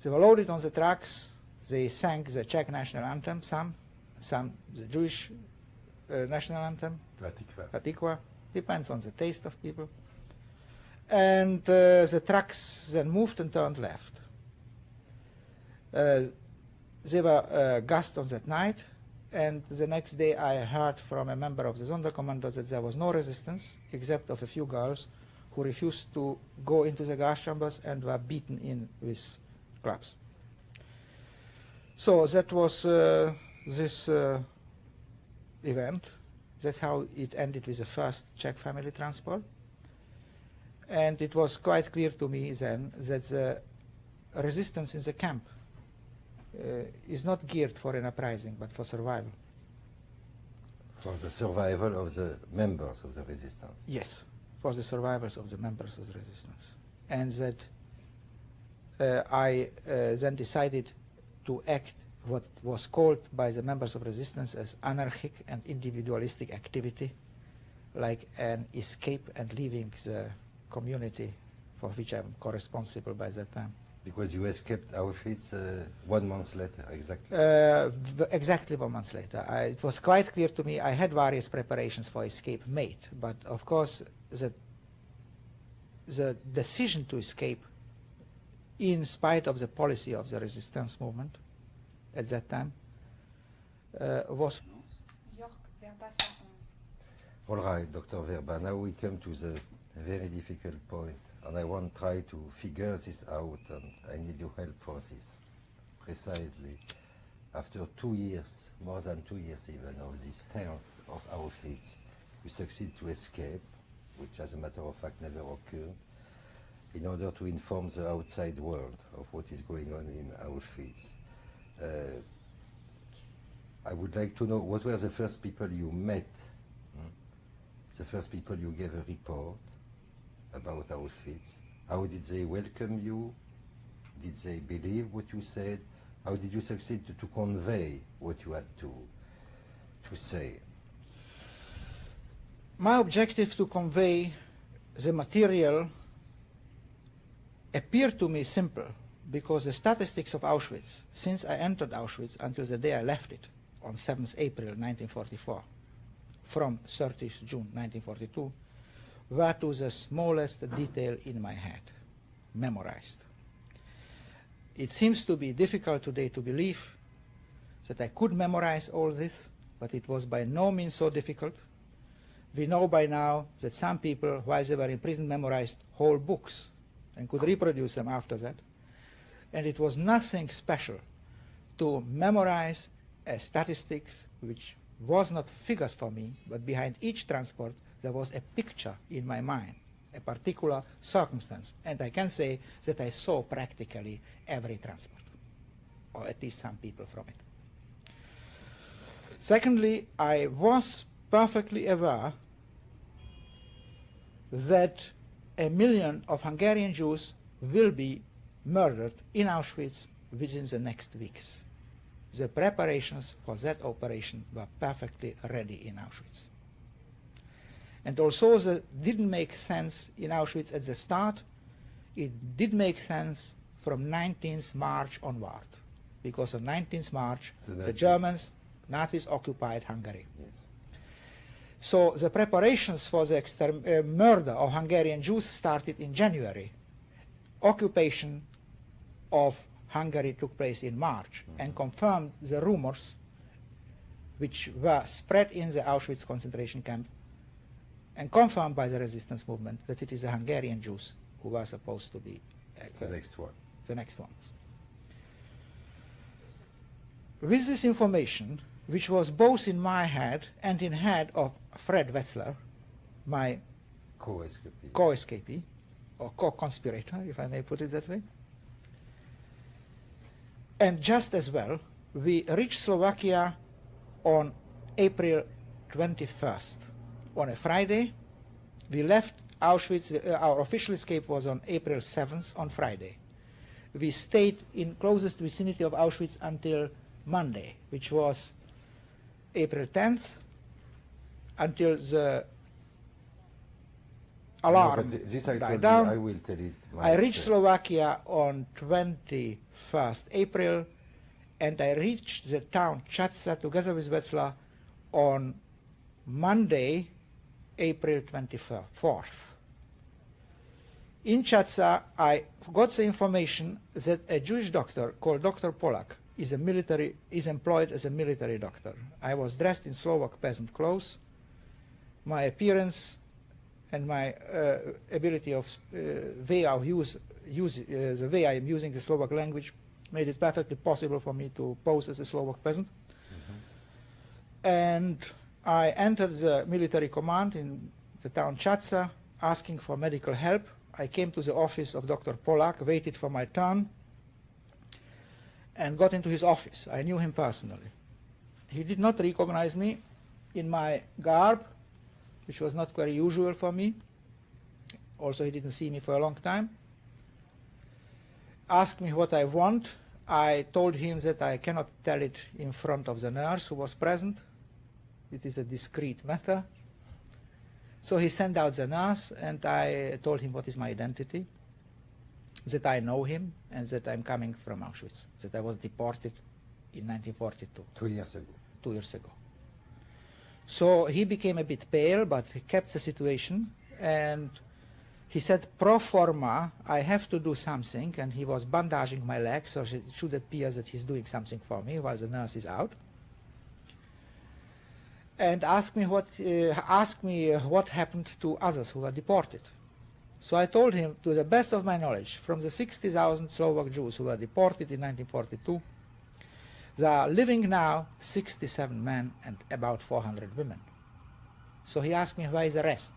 They were loaded on the trucks. They sang the Czech national anthem, some the Jewish national anthem, Hatikva, depends on the taste of people. And the trucks then moved and turned left. They were gassed on that night, and the next day I heard from a member of the Sonderkommando that there was no resistance except of a few girls who refused to go into the gas chambers and were beaten in with clubs. So that was this event. That's how it ended with the first Czech family transport. And it was quite clear to me then that the resistance in the camp is not geared for an uprising, but for survival. For the survival of the members of the resistance? Yes, for the survivors of the members of the resistance. And that I then decided to act what was called by the members of resistance as anarchic and individualistic activity, like an escape and leaving the community for which I'm co-responsible by that time. Because you escaped Auschwitz 1 month later, exactly? Exactly 1 month later. It was quite clear to me I had various preparations for escape made, but of course the decision to escape, in spite of the policy of the resistance movement at that time, was... All right, Dr. Vrba, now we come to the very difficult point, and I want to try to figure this out, and I need your help for this. Precisely, after 2 years, more than 2 years even, of this hell of Auschwitz, you succeed to escape, which as a matter of fact never occurred, in order to inform the outside world of what is going on in Auschwitz. I would like to know, what were the first people you met? The first people you gave a report about Auschwitz? How did they welcome you? Did they believe what you said? How did you succeed to convey what you had to say? My objective to convey the material appeared to me simple, because the statistics of Auschwitz, since I entered Auschwitz until the day I left it, on 7th April 1944, from 30th June 1942, were to the smallest detail in my head, memorized. It seems to be difficult today to believe that I could memorize all this, but it was by no means so difficult. We know by now that some people, while they were in prison, memorized whole books and could reproduce them after that. And it was nothing special to memorize statistics which was not figures for me, but behind each transport there was a picture in my mind, a particular circumstance. And I can say that I saw practically every transport, or at least some people from it. Secondly, I was perfectly aware that 1 million of Hungarian Jews will be murdered in Auschwitz within the next weeks. The preparations for that operation were perfectly ready in Auschwitz. And although it didn't make sense in Auschwitz at the start, it did make sense from 19th March onward, because on 19th March the Nazis occupied Hungary. Yes. So the preparations for the murder of Hungarian Jews started in January. Occupation of Hungary took place in March and confirmed the rumors which were spread in the Auschwitz concentration camp and confirmed by the resistance movement that it is the Hungarian Jews who were supposed to be the next one. The next ones. With this information, which was both in my head and in head of Fred Wetzler, my co-escapee, or co-conspirator, if I may put it that way. And just as well, we reached Slovakia on April 21st. On a Friday, we left Auschwitz. Our official escape was on April 7th, on Friday. We stayed in closest vicinity of Auschwitz until Monday, which was April 10th, until the alarm This I died told down. you, I will tell it I reached myself. Slovakia on 21st April, and I reached the town Čaca together with Wetzlar on Monday, April 24th. In Čaca, I got the information that a Jewish doctor called Dr. Polak is employed as a military doctor. I was dressed in Slovak peasant clothes. My appearance and my ability of way I the way I am using the Slovak language made it perfectly possible for me to pose as a Slovak peasant. And I entered the military command in the town Čaca, asking for medical help. I came to the office of Dr. Polak, waited for my turn, and got into his office. I knew him personally. He did not recognize me in my garb, which was not very usual for me. Also, he didn't see me for a long time. Asked me what I want. I told him that I cannot tell it in front of the nurse who was present. It is a discreet matter. So he sent out the nurse, and I told him what is my identity, that I know him, and that I'm coming from Auschwitz, that I was deported in 1942. 2 years ago. 2 years ago. So he became a bit pale, but he kept the situation, and he said, pro forma, I have to do something, and he was bandaging my leg, so it should appear that he's doing something for me while the nurse is out. And asked me what happened to others who were deported. So I told him, to the best of my knowledge, from the 60,000 Slovak Jews who were deported in 1942, there are living now 67 men and about 400 women. So he asked me, where is the rest?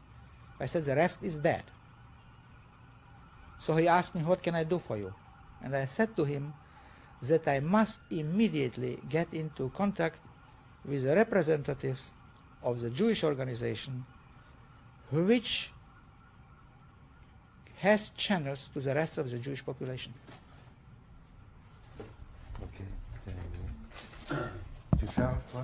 I said, the rest is dead. So he asked me, what can I do for you? And I said to him that I must immediately get into contact with the representatives of the Jewish organization, which has channels to the rest of the Jewish population. Okay. Tu charges, toi?